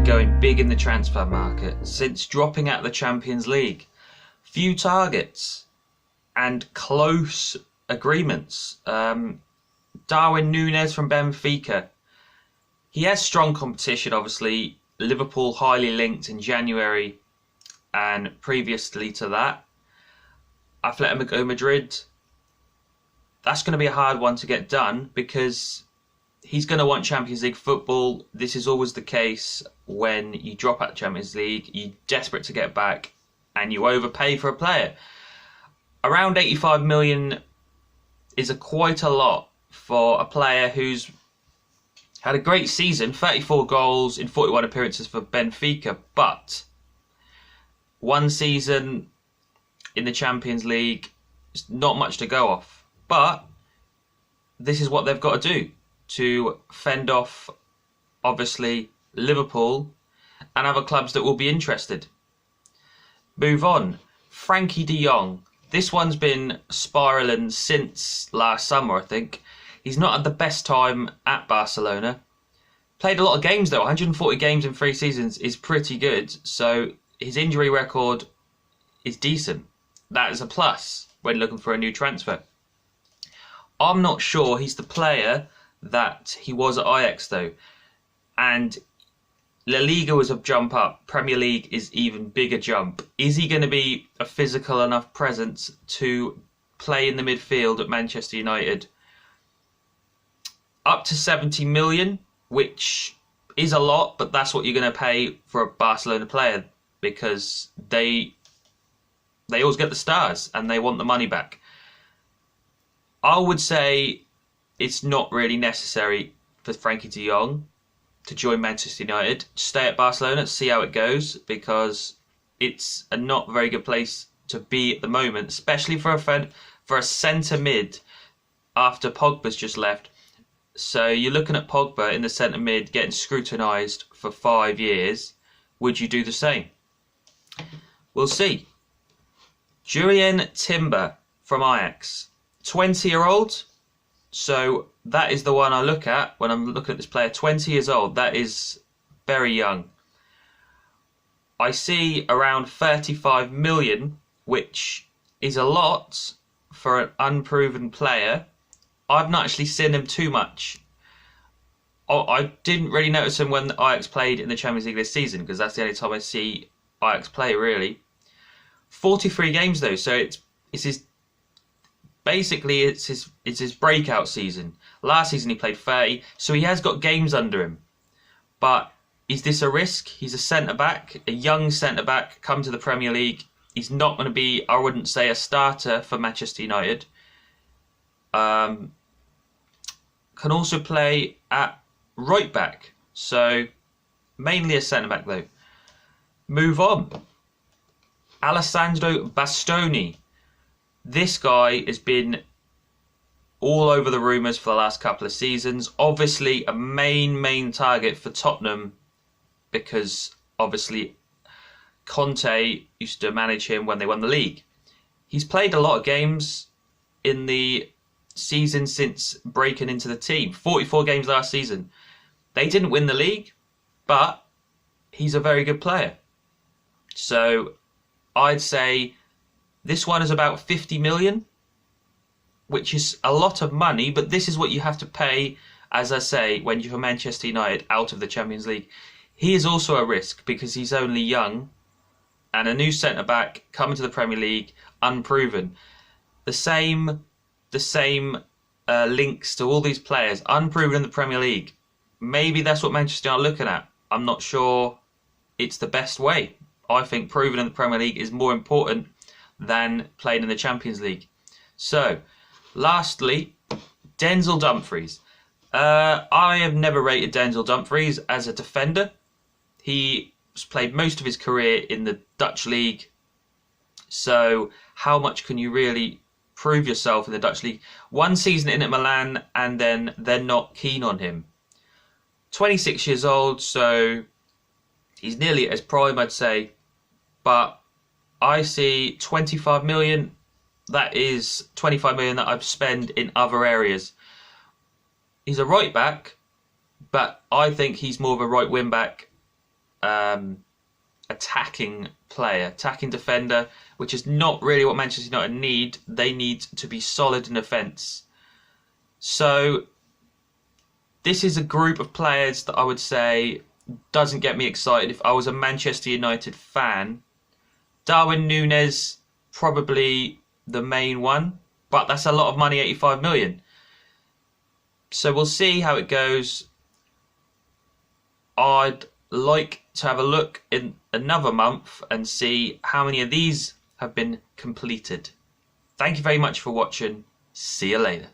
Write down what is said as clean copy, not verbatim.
going big in the transfer market since dropping out of the Champions League. Few targets and close agreements. Darwin Nunez from Benfica. He has strong competition, obviously. Liverpool highly linked in January and previously to that. Atletico Madrid. That's going to be a hard one to get done because he's going to want Champions League football. This is always the case when you drop out of the Champions League. You're desperate to get back and you overpay for a player. Around 85 million is quite a lot for a player who's had a great season, 34 goals in 41 appearances for Benfica, but one season in the Champions League, not much to go off. But this is what they've got to do to fend off, obviously, Liverpool and other clubs that will be interested. Move on. Frankie Deyoung. This one's been spiralling since last summer, I think. He's not had the best time at Barcelona. Played a lot of games though. 140 games in 3 seasons is pretty good. So his injury record is decent. That is a plus when looking for a new transfer. I'm not sure he's the player that he was at Ajax though. And La Liga was a jump up. Premier League is even bigger jump. Is he going to be a physical enough presence to play in the midfield at Manchester United? Up to 70 million, which is a lot, but that's what you're going to pay for a Barcelona player because they always get the stars and they want the money back. I would say it's not really necessary for Frankie de Jong to join Manchester United. Stay at Barcelona, see how it goes, because it's a not very good place to be at the moment, especially for a centre mid after Pogba's just left. So you're looking at Pogba in the centre mid getting scrutinised for 5 years. Would you do the same? We'll see. Julian Timber from Ajax. 20-year-old. So that is the one I look at when I'm looking at this player. 20 years old. That is very young. I see around 35 million, which is a lot for an unproven player. I've not actually seen him too much. I didn't really notice him when Ajax played in the Champions League this season because that's the only time I see Ajax play really. 43 games though, so it's his breakout season. Last season he played 30, so he has got games under him. But is this a risk? He's a centre back, a young centre back, come to the Premier League. He's not going to be, I wouldn't say, a starter for Manchester United. Can also play at right back, so mainly a centre back though. Move on. Alessandro Bastogne. This guy has been all over the rumours for the last couple of seasons. Obviously a main target for Tottenham because obviously Conte used to manage him when they won the league. He's played a lot of games in the season since breaking into the team. 44 games last season. They didn't win the league, but he's a very good player. So I'd say this one is about 50 million, which is a lot of money, but this is what you have to pay, as I say, when you're Manchester United out of the Champions League. He is also a risk because he's only young and a new centre-back coming to the Premier League, unproven. The same links to all these players, unproven in the Premier League. Maybe that's what Manchester are looking at. I'm not sure it's the best way. I think proven in the Premier League is more important than playing in the Champions League. So, lastly, Denzel Dumfries. I have never rated Denzel Dumfries as a defender. He played most of his career in the Dutch league. So, how much can you really prove yourself in the Dutch league? One season in at Milan and then they're not keen on him. 26 years old, so he's nearly at his prime, I'd say. But I see 25 million. That is 25 million that I've spent in other areas. He's a right back, but I think he's more of a right wing back attacking player, attacking defender, which is not really what Manchester United need. They need to be solid in defence. So this is a group of players that I would say doesn't get me excited if I was a Manchester United fan. Darwin Nunez, probably the main one, but that's a lot of money, 85 million. So we'll see how it goes. I'd like to have a look in another month and see how many of these have been completed. Thank you very much for watching. See you later.